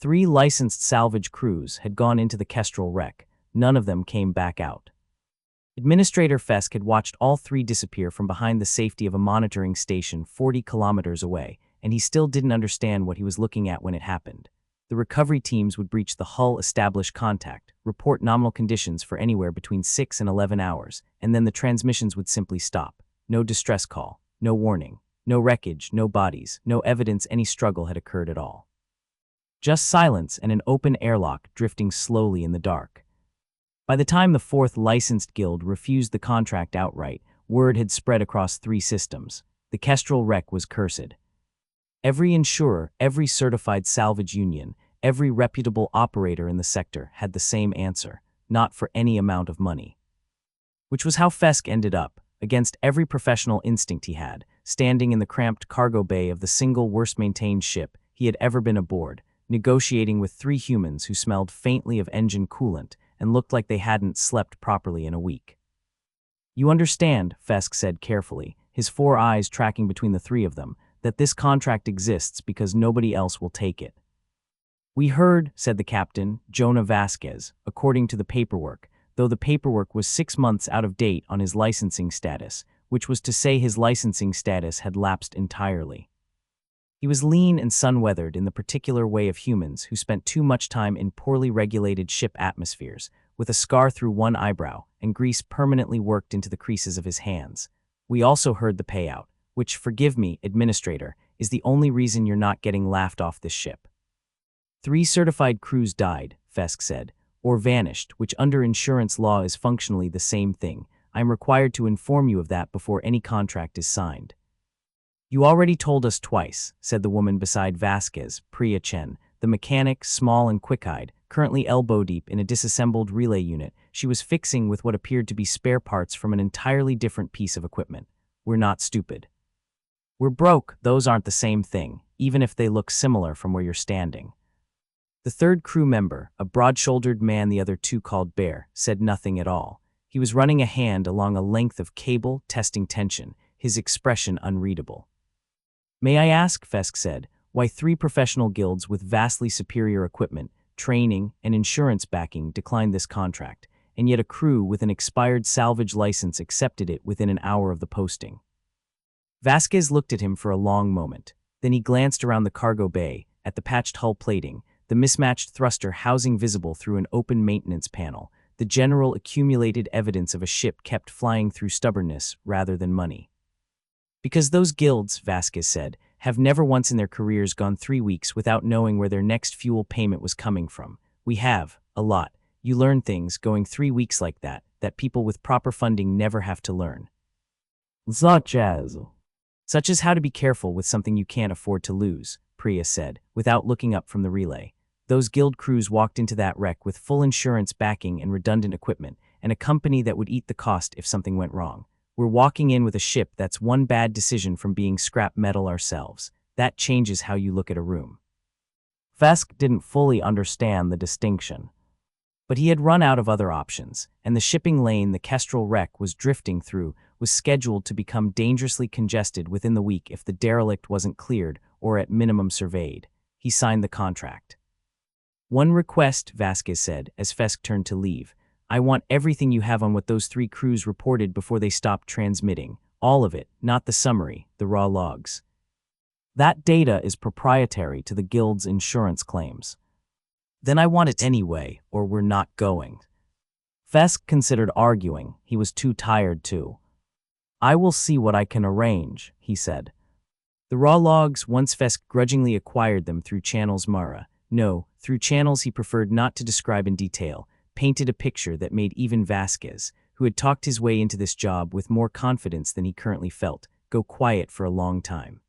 3 licensed salvage crews had gone into the Kestrel wreck. None of them came back out. Administrator Fesk had watched all 3 disappear from behind the safety of a monitoring station 40 kilometers away, and he still didn't understand what he was looking at when it happened. The recovery teams would breach the hull-established contact, report nominal conditions for anywhere between 6 and 11 hours, and then the transmissions would simply stop. No distress call, no warning, no wreckage, no bodies, no evidence any struggle had occurred at all. Just silence and an open airlock drifting slowly in the dark. By the time the 4th licensed guild refused the contract outright, word had spread across 3 systems. The Kestrel wreck was cursed. Every insurer, every certified salvage union, every reputable operator in the sector had the same answer: not for any amount of money. Which was how Fesk ended up, against every professional instinct he had, standing in the cramped cargo bay of the single worst-maintained ship he had ever been aboard, negotiating with 3 humans who smelled faintly of engine coolant and looked like they hadn't slept properly in a week. "You understand," Fesk said carefully, his 4 eyes tracking between the 3 of them, "that this contract exists because nobody else will take it." "We heard," said the captain, Jonah Vasquez, according to the paperwork, though the paperwork was 6 months out of date on his licensing status, which was to say his licensing status had lapsed entirely. He was lean and sun-weathered in the particular way of humans who spent too much time in poorly regulated ship atmospheres, with a scar through one eyebrow and grease permanently worked into the creases of his hands. "We also heard the payout, which, forgive me, Administrator, is the only reason you're not getting laughed off this ship." 3 certified crews died, Fesk said, or vanished, which under insurance law is functionally the same thing. I am required to inform you of that before any contract is signed. "You already told us twice," said the woman beside Vasquez, Priya Chen, the mechanic, small and quick-eyed, currently elbow-deep in a disassembled relay unit she was fixing with what appeared to be spare parts from an entirely different piece of equipment. "We're not stupid. We're broke, those aren't the same thing, even if they look similar from where you're standing." The 3rd crew member, a broad-shouldered man the other 2 called Bear, said nothing at all. He was running a hand along a length of cable, testing tension, his expression unreadable. "May I ask," Fesk said, "why 3 professional guilds with vastly superior equipment, training, and insurance backing declined this contract, and yet a crew with an expired salvage license accepted it within an hour of the posting?" Vasquez looked at him for a long moment. Then he glanced around the cargo bay, at the patched hull plating, the mismatched thruster housing visible through an open maintenance panel, the general accumulated evidence of a ship kept flying through stubbornness rather than money. "Because those guilds," Vasquez said, "have never once in their careers gone 3 weeks without knowing where their next fuel payment was coming from. We have, a lot. You learn things going 3 weeks like that people with proper funding never have to learn. Such as how to be careful with something you can't afford to lose," Priya said, without looking up from the relay. "Those guild crews walked into that wreck with full insurance backing and redundant equipment, and a company that would eat the cost if something went wrong. We're walking in with a ship that's one bad decision from being scrap metal ourselves. That changes how you look at a room." Fesk didn't fully understand the distinction. But he had run out of other options, and the shipping lane the Kestrel wreck was drifting through was scheduled to become dangerously congested within the week if the derelict wasn't cleared or at minimum surveyed. He signed the contract. "One request," Vasquez said, as Fesk turned to leave. "I want everything you have on what those 3 crews reported before they stopped transmitting. All of it, not the summary, the raw logs. That data is proprietary to the guild's insurance claims." "Then I want it anyway, or we're not going." Fesk considered arguing. He was too tired to. "I will see what I can arrange," he said. The raw logs, once Fesk grudgingly acquired them through channels Mara, no, through channels he preferred not to describe in detail, painted a picture that made even Vasquez, who had talked his way into this job with more confidence than he currently felt, go quiet for a long time.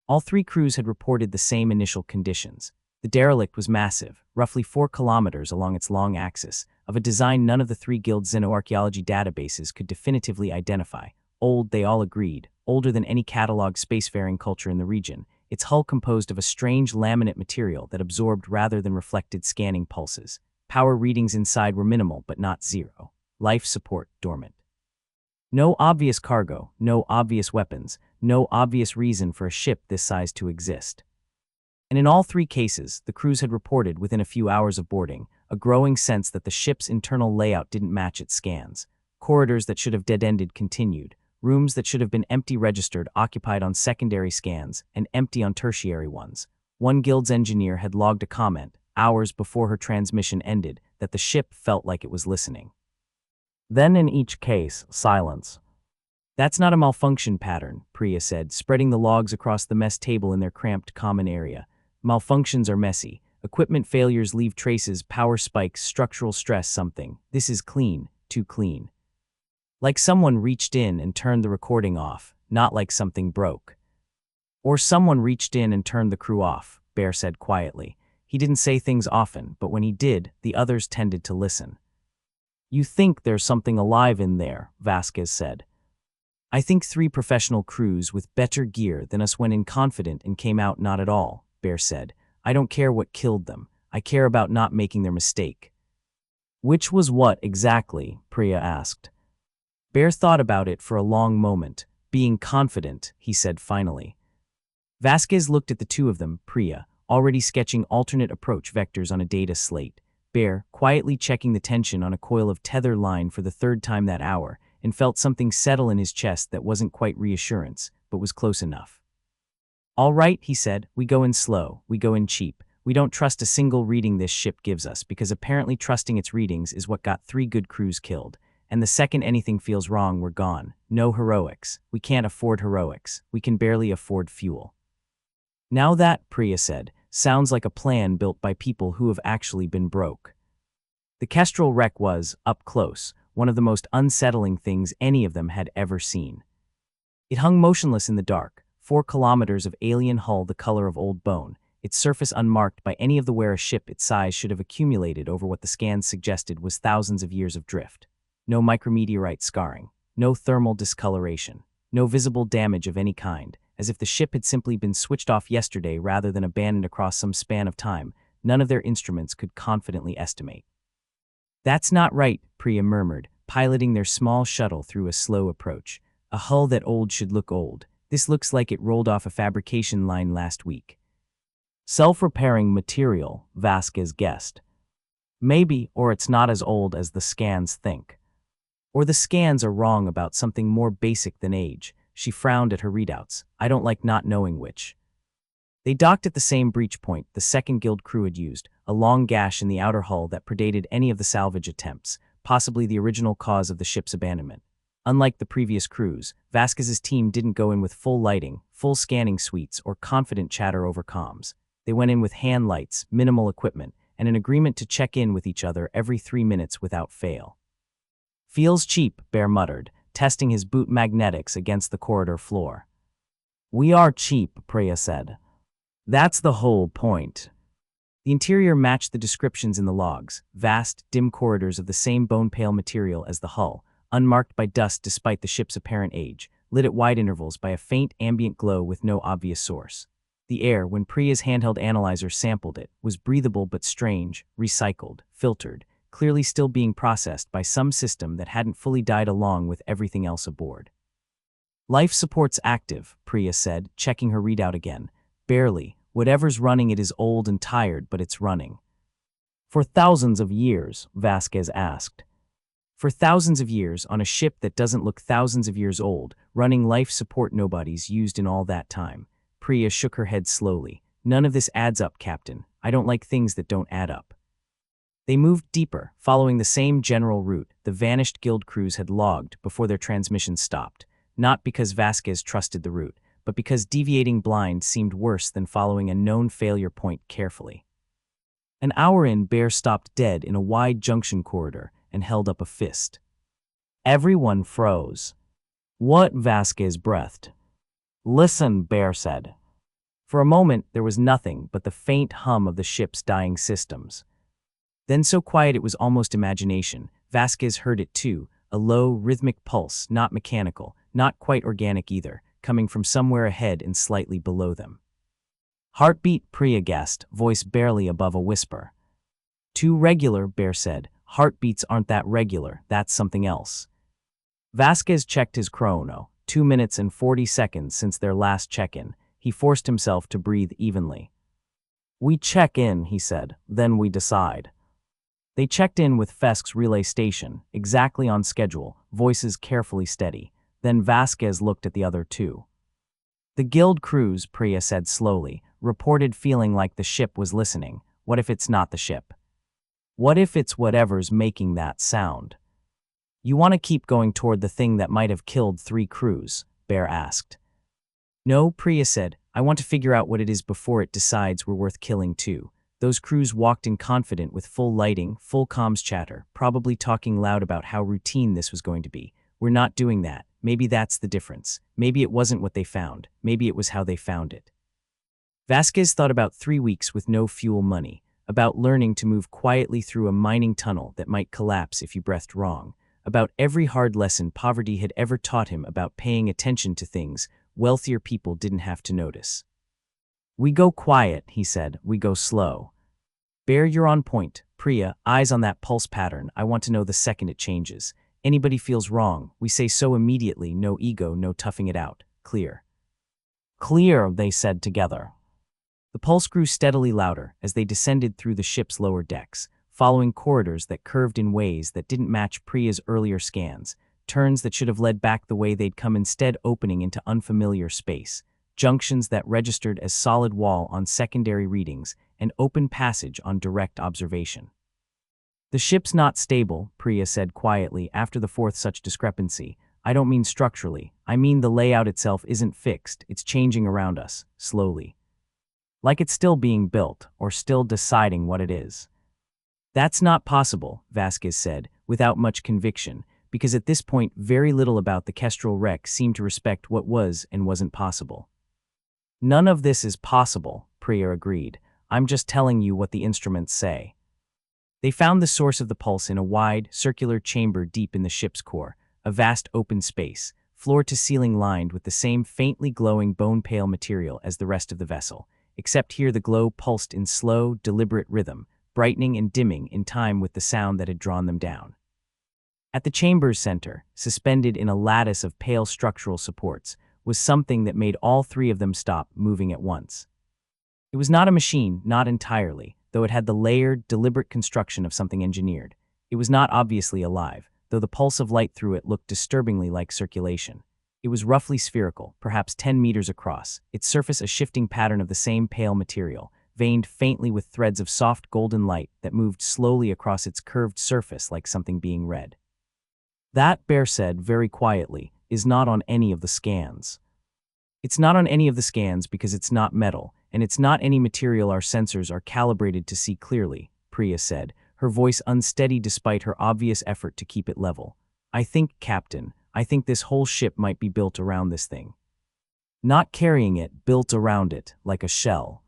All 3 crews had reported the same initial conditions. The derelict was massive, roughly 4 kilometers along its long axis, of a design none of the 3 guild xenoarchaeology databases could definitively identify. Old, they all agreed, older than any cataloged spacefaring culture in the region, its hull composed of a strange laminate material that absorbed rather than reflected scanning pulses. Power readings inside were minimal but not zero. Life support dormant. No obvious cargo, no obvious weapons, no obvious reason for a ship this size to exist. And in all three cases, the crews had reported within a few hours of boarding a growing sense that the ship's internal layout didn't match its scans. Corridors that should have dead-ended continued, rooms that should have been empty registered occupied on secondary scans and empty on tertiary ones. One guild's engineer had logged a comment, hours before her transmission ended, that the ship felt like it was listening. Then in each case, silence. That's not a malfunction pattern, Priya said, spreading the logs across the mess table in their cramped common area. Malfunctions are messy. Equipment failures leave traces, power spikes, structural stress, something. This is clean, too clean. Like someone reached in and turned the recording off, not like something broke. Or someone reached in and turned the crew off, Bear said quietly. He didn't say things often, but when he did, the others tended to listen. You think there's something alive in there, Vasquez said. I think 3 professional crews with better gear than us went in confident and came out not at all, Bear said. I don't care what killed them. I care about not making their mistake. Which was what exactly? Priya asked. Bear thought about it for a long moment. Being confident, he said finally. Vasquez looked at the two of them, Priya, already sketching alternate approach vectors on a data slate. Bear, quietly checking the tension on a coil of tether line for the 3rd time that hour, and felt something settle in his chest that wasn't quite reassurance, but was close enough. All right, he said, we go in slow, we go in cheap. We don't trust a single reading this ship gives us because apparently trusting its readings is what got 3 good crews killed. And the second anything feels wrong, we're gone. No heroics. We can't afford heroics. We can barely afford fuel. Now that, Priya said, sounds like a plan built by people who have actually been broke. The Kestrel wreck was, up close, one of the most unsettling things any of them had ever seen. It hung motionless in the dark, 4 kilometers of alien hull the color of old bone, its surface unmarked by any of the wear a ship its size should have accumulated over what the scans suggested was thousands of years of drift. No micrometeorite scarring, no thermal discoloration, no visible damage of any kind, as if the ship had simply been switched off yesterday rather than abandoned across some span of time none of their instruments could confidently estimate. That's not right, Priya murmured, piloting their small shuttle through a slow approach. A hull that old should look old. This looks like it rolled off a fabrication line last week. Self-repairing material, Vasquez guessed. Maybe, or it's not as old as the scans think. Or the scans are wrong about something more basic than age. She frowned at her readouts. I don't like not knowing which. They docked at the same breach point the 2nd Guild crew had used, a long gash in the outer hull that predated any of the salvage attempts, possibly the original cause of the ship's abandonment. Unlike the previous crews, Vasquez's team didn't go in with full lighting, full scanning suites, or confident chatter over comms. They went in with hand lights, minimal equipment, and an agreement to check in with each other every 3 minutes without fail. Feels cheap, Bear muttered, testing his boot magnetics against the corridor floor. We are cheap, Priya said. That's the whole point. The interior matched the descriptions in the logs, vast, dim corridors of the same bone-pale material as the hull, unmarked by dust despite the ship's apparent age, lit at wide intervals by a faint ambient glow with no obvious source. The air, when Priya's handheld analyzer sampled it, was breathable but strange, recycled, filtered, clearly still being processed by some system that hadn't fully died along with everything else aboard. Life support's active, Priya said, checking her readout again. Barely. Whatever's running it is old and tired, but it's running. For thousands of years, Vasquez asked. For thousands of years, on a ship that doesn't look thousands of years old, running life support nobody's used in all that time. Priya shook her head slowly. None of this adds up, Captain. I don't like things that don't add up. They moved deeper, following the same general route the vanished Guild crews had logged before their transmission stopped, not because Vasquez trusted the route, but because deviating blind seemed worse than following a known failure point carefully. An hour in, Bear stopped dead in a wide junction corridor and held up a fist. Everyone froze. What? Vasquez breathed. Listen, Bear said. For a moment, there was nothing but the faint hum of the ship's dying systems. Then so quiet it was almost imagination, Vasquez heard it too, a low, rhythmic pulse, not mechanical, not quite organic either, coming from somewhere ahead and slightly below them. Heartbeat, Priya guessed, voice barely above a whisper. Too regular, Bear said. Heartbeats aren't that regular, that's something else. Vasquez checked his chrono, 2 minutes and 40 seconds since their last check-in. He forced himself to breathe evenly. We check in, he said, then we decide. They checked in with Fesk's relay station, exactly on schedule, voices carefully steady. Then Vasquez looked at the other two. The Guild crews, Priya said slowly, reported feeling like the ship was listening. What if it's not the ship? What if it's whatever's making that sound? You want to keep going toward the thing that might have killed 3 crews? Bear asked. No, Priya said. I want to figure out what it is before it decides we're worth killing too. Those crews walked in confident with full lighting, full comms chatter, probably talking loud about how routine this was going to be. We're not doing that. Maybe that's the difference. Maybe it wasn't what they found. Maybe it was how they found it. Vasquez thought about 3 weeks with no fuel money, about learning to move quietly through a mining tunnel that might collapse if you breathed wrong, about every hard lesson poverty had ever taught him about paying attention to things wealthier people didn't have to notice. We go quiet, he said. We go slow. Bear, you're on point. Priya, eyes on that pulse pattern. I want to know the second it changes. Anybody feels wrong, we say so immediately, no ego, no toughing it out. Clear. Clear, they said together. The pulse grew steadily louder as they descended through the ship's lower decks, following corridors that curved in ways that didn't match Priya's earlier scans, turns that should have led back the way they'd come, instead opening into unfamiliar space, junctions that registered as solid wall on secondary readings and open passage on direct observation. The ship's not stable, Priya said quietly after the 4th such discrepancy. I don't mean structurally. I mean the layout itself isn't fixed. It's changing around us, slowly. Like it's still being built, or still deciding what it is. That's not possible, Vasquez said, without much conviction, because at this point very little about the Kestrel wreck seemed to respect what was and wasn't possible. None of this is possible, Priya agreed. I'm just telling you what the instruments say. They found the source of the pulse in a wide, circular chamber deep in the ship's core, a vast open space, floor to ceiling lined with the same faintly glowing bone-pale material as the rest of the vessel, except here the glow pulsed in slow, deliberate rhythm, brightening and dimming in time with the sound that had drawn them down. At the chamber's center, suspended in a lattice of pale structural supports, was something that made all 3 of them stop moving at once. It was not a machine, not entirely, though it had the layered, deliberate construction of something engineered. It was not obviously alive, though the pulse of light through it looked disturbingly like circulation. It was roughly spherical, perhaps 10 meters across, its surface a shifting pattern of the same pale material, veined faintly with threads of soft golden light that moved slowly across its curved surface like something being read. That, Bear said very quietly, is not on any of the scans. It's not on any of the scans because it's not metal, and it's not any material our sensors are calibrated to see clearly, Priya said, her voice unsteady despite her obvious effort to keep it level. I think, Captain, I think this whole ship might be built around this thing. Not carrying it, built around it, like a shell.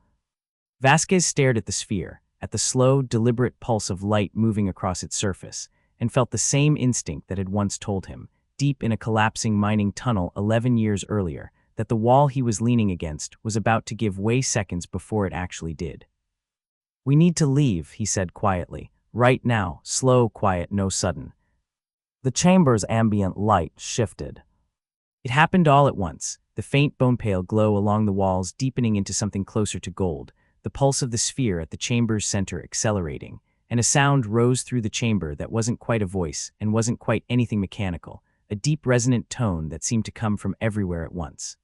Vasquez stared at the sphere, at the slow, deliberate pulse of light moving across its surface, and felt the same instinct that had once told him, deep in a collapsing mining tunnel 11 years earlier, that the wall he was leaning against was about to give way seconds before it actually did. We need to leave, he said quietly. Right now, slow, quiet, no sudden. The chamber's ambient light shifted. It happened all at once, the faint bone-pale glow along the walls deepening into something closer to gold, the pulse of the sphere at the chamber's center accelerating, and a sound rose through the chamber that wasn't quite a voice and wasn't quite anything mechanical, a deep resonant tone that seemed to come from everywhere at once.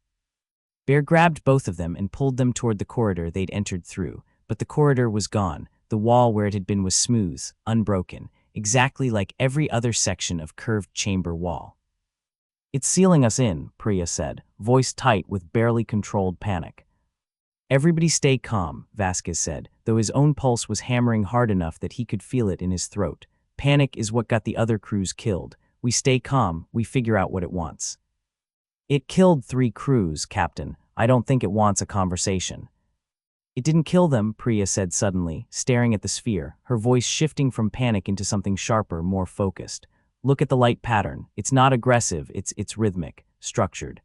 Bear grabbed both of them and pulled them toward the corridor they'd entered through, but the corridor was gone. The wall where it had been was smooth, unbroken, exactly like every other section of curved chamber wall. It's sealing us in, Priya said, voice tight with barely controlled panic. Everybody stay calm, Vasquez said, though his own pulse was hammering hard enough that he could feel it in his throat. Panic is what got the other crews killed. We stay calm, we figure out what it wants. It killed 3 crews, Captain. I don't think it wants a conversation. It didn't kill them, Priya said suddenly, staring at the sphere, her voice shifting from panic into something sharper, more focused. Look at the light pattern. It's not aggressive, it's rhythmic, structured.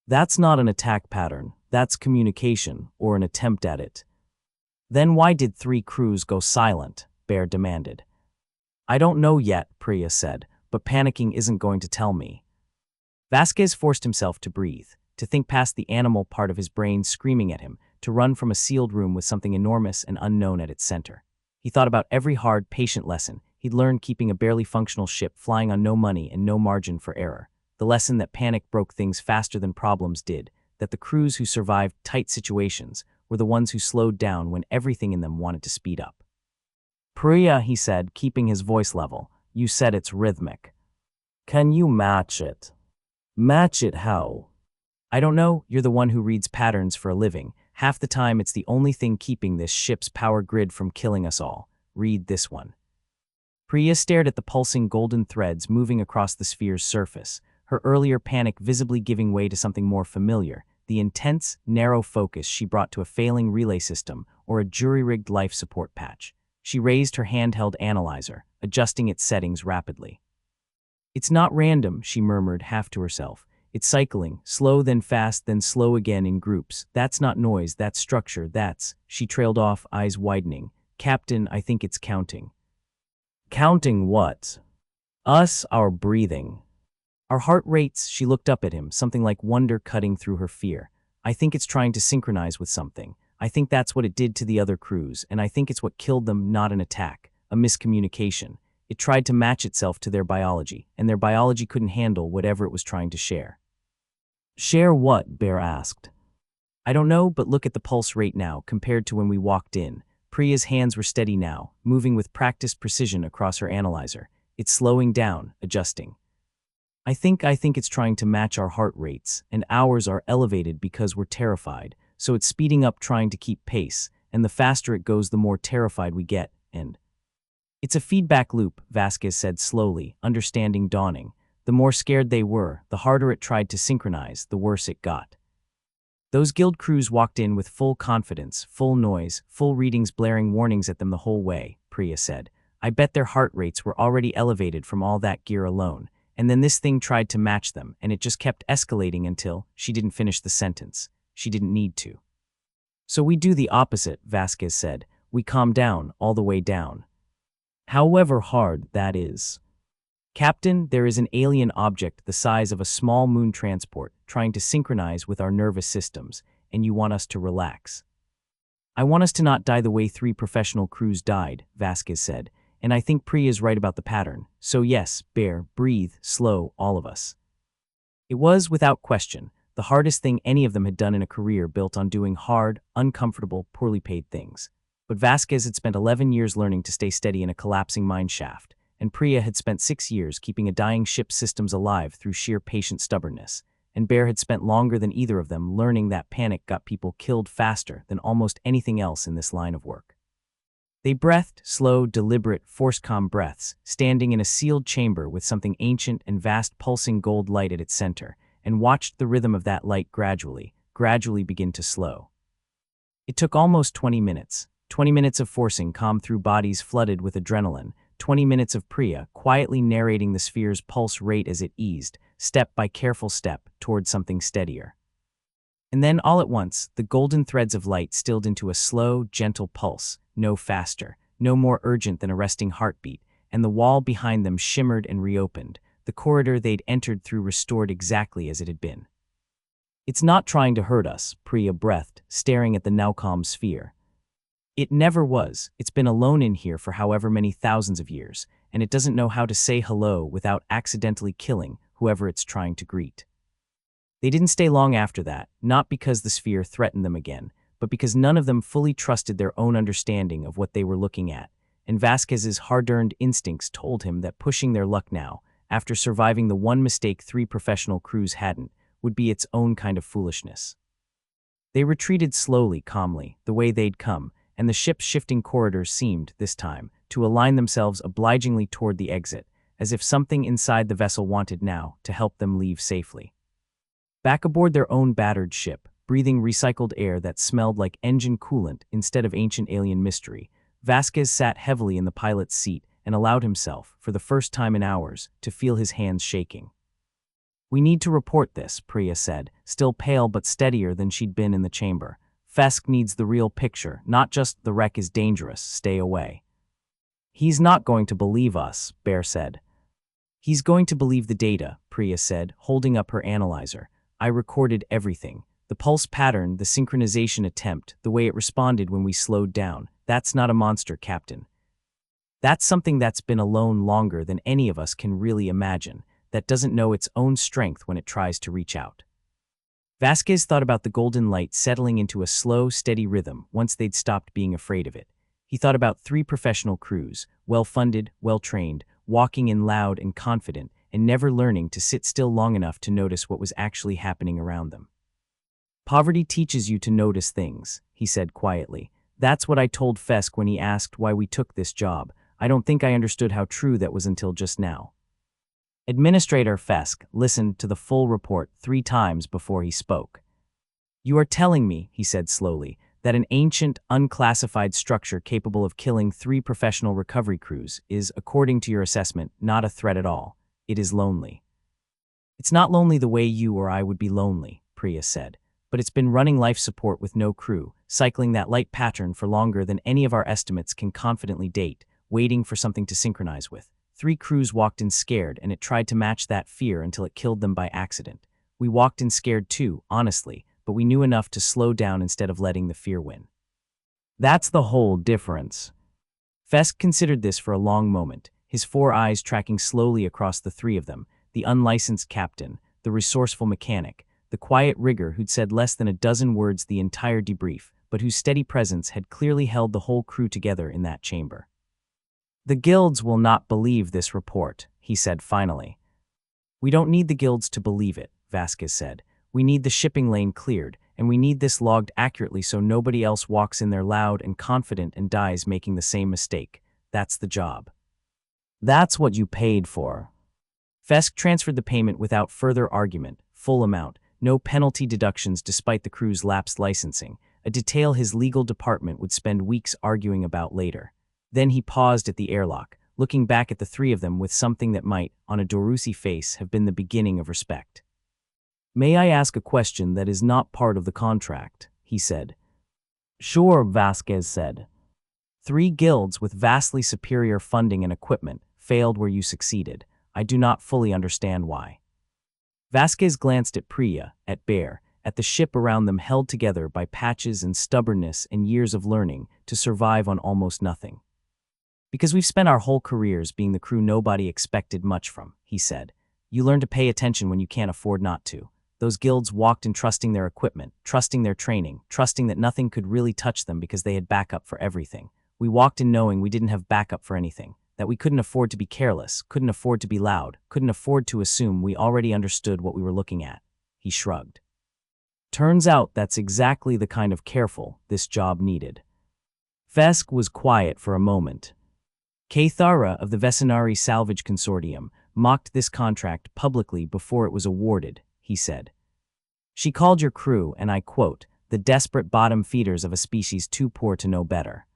That's not an attack pattern. That's communication, or an attempt at it. Then why did 3 crews go silent? Bear demanded. I don't know yet, Priya said, but panicking isn't going to tell me. Vasquez forced himself to breathe, to think past the animal part of his brain screaming at him, to run from a sealed room with something enormous and unknown at its center. He thought about every hard, patient lesson he'd learned keeping a barely functional ship flying on no money and no margin for error. The lesson that panic broke things faster than problems did, that the crews who survived tight situations were the ones who slowed down when everything in them wanted to speed up. "Priya," he said, keeping his voice level, "you said it's rhythmic. Can you match it?" "Match it how?" "I don't know, you're the one who reads patterns for a living. Half the time it's the only thing keeping this ship's power grid from killing us all. Read this one." Priya stared at the pulsing golden threads moving across the sphere's surface, her earlier panic visibly giving way to something more familiar, the intense, narrow focus she brought to a failing relay system or a jury-rigged life support patch. She raised her handheld analyzer, adjusting its settings rapidly. "It's not random," she murmured, half to herself. "It's cycling, slow then fast then slow again in groups. That's not noise, that's structure, that's—" She trailed off, eyes widening. "Captain, I think it's counting." "Counting what?" "Us, our breathing." "Our heart rates," she looked up at him, something like wonder cutting through her fear. "I think it's trying to synchronize with something. I think that's what it did to the other crews, and I think it's what killed them, not an attack, a miscommunication. It tried to match itself to their biology, and their biology couldn't handle whatever it was trying to share." "Share what?" Bear asked. "I don't know, but look at the pulse rate now compared to when we walked in." Priya's hands were steady now, moving with practiced precision across her analyzer. "It's slowing down, adjusting. I think it's trying to match our heart rates, and ours are elevated because we're terrified, so it's speeding up trying to keep pace, and the faster it goes the more terrified we get, and—" "It's a feedback loop," Vasquez said slowly, understanding dawning. The more scared they were, the harder it tried to synchronize, the worse it got. Those guild crews walked in with full confidence, full noise, full readings blaring warnings at them the whole way, Priya said. "I bet their heart rates were already elevated from all that gear alone, and then this thing tried to match them, and it just kept escalating until—" She didn't finish the sentence. She didn't need to. "So we do the opposite," Vasquez said. "We calm down, all the way down. However hard that is. Captain, there is an alien object the size of a small moon transport trying to synchronize with our nervous systems, and you want us to relax." "I want us to not die the way 3 professional crews died," Vasquez said, "and I think Priya's right about the pattern. So yes, Bear, breathe, slow, all of us." It was, without question, the hardest thing any of them had done in a career built on doing hard, uncomfortable, poorly paid things. But Vasquez had spent 11 years learning to stay steady in a collapsing mine shaft, and Priya had spent 6 years keeping a dying ship's systems alive through sheer patient stubbornness, and Bear had spent longer than either of them learning that panic got people killed faster than almost anything else in this line of work. They breathed, slow, deliberate, force-calm breaths, standing in a sealed chamber with something ancient and vast pulsing gold light at its center, and watched the rhythm of that light gradually begin to slow. It took almost 20 minutes. 20 minutes of forcing calm through bodies flooded with adrenaline, 20 minutes of Priya quietly narrating the sphere's pulse rate as it eased, step by careful step, toward something steadier. And then, all at once, the golden threads of light stilled into a slow, gentle pulse, no faster, no more urgent than a resting heartbeat, and the wall behind them shimmered and reopened, the corridor they'd entered through restored exactly as it had been. "It's not trying to hurt us," Priya breathed, staring at the now calm sphere. "It never was. It's been alone in here for however many thousands of years, and it doesn't know how to say hello without accidentally killing whoever it's trying to greet." They didn't stay long after that, not because the sphere threatened them again, but because none of them fully trusted their own understanding of what they were looking at, and Vasquez's hard-earned instincts told him that pushing their luck now, after surviving the one mistake 3 professional crews hadn't, would be its own kind of foolishness. They retreated slowly, calmly, the way they'd come, and the ship's shifting corridors seemed, this time, to align themselves obligingly toward the exit, as if something inside the vessel wanted now to help them leave safely. Back aboard their own battered ship, breathing recycled air that smelled like engine coolant instead of ancient alien mystery, Vasquez sat heavily in the pilot's seat and allowed himself, for the first time in hours, to feel his hands shaking. "We need to report this," Priya said, still pale but steadier than she'd been in the chamber. "Fesk needs the real picture, not just the wreck is dangerous, stay away." "He's not going to believe us," Bear said. "He's going to believe the data," Priya said, holding up her analyzer. "I recorded everything. The pulse pattern, the synchronization attempt, the way it responded when we slowed down. That's not a monster, Captain. That's something that's been alone longer than any of us can really imagine, that doesn't know its own strength when it tries to reach out. Vasquez thought about the golden light settling into a slow, steady rhythm once they'd stopped being afraid of it. He thought about 3 professional crews, well-funded, well-trained, walking in loud and confident, and never learning to sit still long enough to notice what was actually happening around them. Poverty teaches you to notice things, he said quietly. That's what I told Fesk when he asked why we took this job. I don't think I understood how true that was until just now. Administrator Fesk listened to the full report 3 times before he spoke. You are telling me, he said slowly, that an ancient, unclassified structure capable of killing 3 professional recovery crews is, according to your assessment, not a threat at all. It is lonely. It's not lonely the way you or I would be lonely, Priya said, but it's been running life support with no crew, cycling that light pattern for longer than any of our estimates can confidently date, waiting for something to synchronize with. 3 crews walked in scared, and it tried to match that fear until it killed them by accident. We walked in scared too, honestly, but we knew enough to slow down instead of letting the fear win. That's the whole difference. Fesk considered this for a long moment, his 4 eyes tracking slowly across the 3 of them, the unlicensed captain, the resourceful mechanic, the quiet rigger who'd said less than a dozen words the entire debrief, but whose steady presence had clearly held the whole crew together in that chamber. The guilds will not believe this report, he said finally. We don't need the guilds to believe it, Vasquez said. We need the shipping lane cleared, and we need this logged accurately so nobody else walks in there loud and confident and dies making the same mistake. That's the job. That's what you paid for. Fesk transferred the payment without further argument, full amount, no penalty deductions despite the crew's lapsed licensing, a detail his legal department would spend weeks arguing about later. Then he paused at the airlock, looking back at the 3 of them with something that might, on a Dorusi face, have been the beginning of respect. May I ask a question that is not part of the contract, he said. Sure, Vasquez said. 3 guilds with vastly superior funding and equipment failed where you succeeded. I do not fully understand why. Vasquez glanced at Priya, at Bear, at the ship around them held together by patches and stubbornness and years of learning to survive on almost nothing. Because we've spent our whole careers being the crew nobody expected much from, he said. You learn to pay attention when you can't afford not to. Those guilds walked in trusting their equipment, trusting their training, trusting that nothing could really touch them because they had backup for everything. We walked in knowing we didn't have backup for anything, that we couldn't afford to be careless, couldn't afford to be loud, couldn't afford to assume we already understood what we were looking at. He shrugged. Turns out that's exactly the kind of careful this job needed. Fesk was quiet for a moment. Kathara of the Vecinari Salvage Consortium mocked this contract publicly before it was awarded, he said. She called your crew, and I quote, the desperate bottom feeders of a species too poor to know better.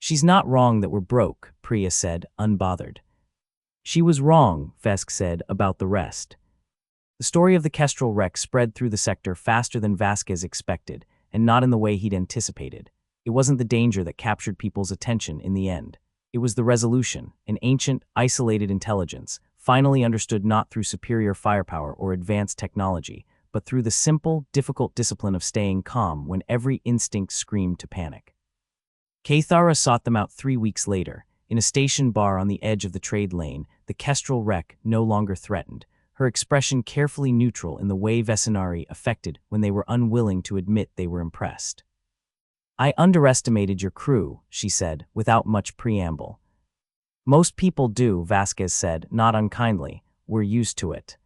She's not wrong that we're broke, Priya said, unbothered. She was wrong, Fesk said, about the rest. The story of the Kestrel wreck spread through the sector faster than Vasquez expected, and not in the way he'd anticipated. It wasn't the danger that captured people's attention in the end. It was the resolution, an ancient, isolated intelligence, finally understood not through superior firepower or advanced technology, but through the simple, difficult discipline of staying calm when every instinct screamed to panic. Kathara sought them out 3 weeks later, in a station bar on the edge of the trade lane, the Kestrel wreck no longer threatened, her expression carefully neutral in the way Vecinari affected when they were unwilling to admit they were impressed. I underestimated your crew, she said, without much preamble. Most people do, Vasquez said, not unkindly. We're used to it.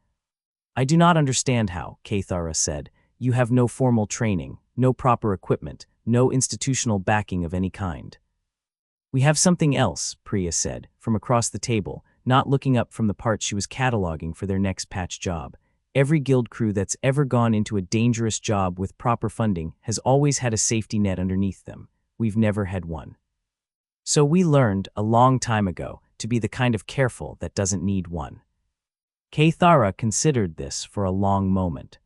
I do not understand how, Kathara said. You have no formal training, no proper equipment, no institutional backing of any kind. We have something else, Priya said, from across the table, not looking up from the parts she was cataloging for their next patch job. Every guild crew that's ever gone into a dangerous job with proper funding has always had a safety net underneath them. We've never had one. So we learned, a long time ago, to be the kind of careful that doesn't need one. Kathara considered this for a long moment.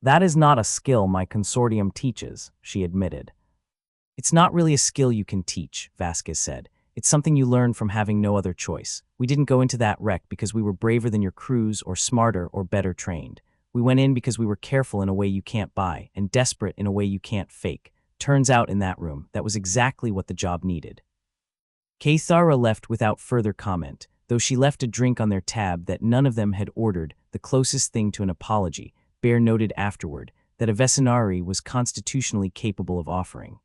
That is not a skill my consortium teaches, she admitted. It's not really a skill you can teach, Vasquez said. It's something you learn from having no other choice. We didn't go into that wreck because we were braver than your crews or smarter or better trained. We went in because we were careful in a way you can't buy, and desperate in a way you can't fake. Turns out in that room, that was exactly what the job needed. Keithara left without further comment, though she left a drink on their tab that none of them had ordered, the closest thing to an apology. Bear noted afterward that a Vecinari was constitutionally capable of offering.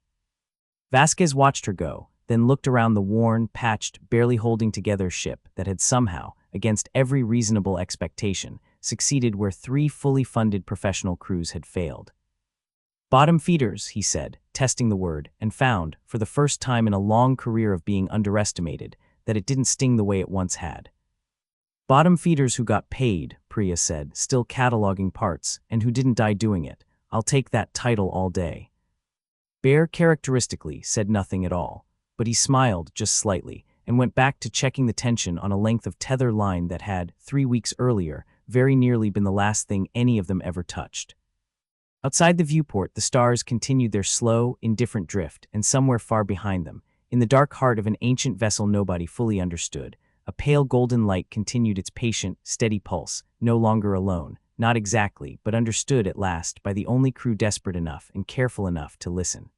Vasquez watched her go, then looked around the worn, patched, barely holding together ship that had somehow, against every reasonable expectation, succeeded where 3 fully funded professional crews had failed. Bottom feeders, he said, testing the word, and found, for the first time in a long career of being underestimated, that it didn't sting the way it once had. Bottom feeders who got paid, Priya said, still cataloging parts, and who didn't die doing it. I'll take that title all day. Bear characteristically said nothing at all, but he smiled just slightly and went back to checking the tension on a length of tether line that had, 3 weeks earlier, very nearly been the last thing any of them ever touched. Outside the viewport, the stars continued their slow, indifferent drift, and somewhere far behind them, in the dark heart of an ancient vessel nobody fully understood, a pale golden light continued its patient, steady pulse, no longer alone, not exactly, but understood at last by the only crew desperate enough and careful enough to listen.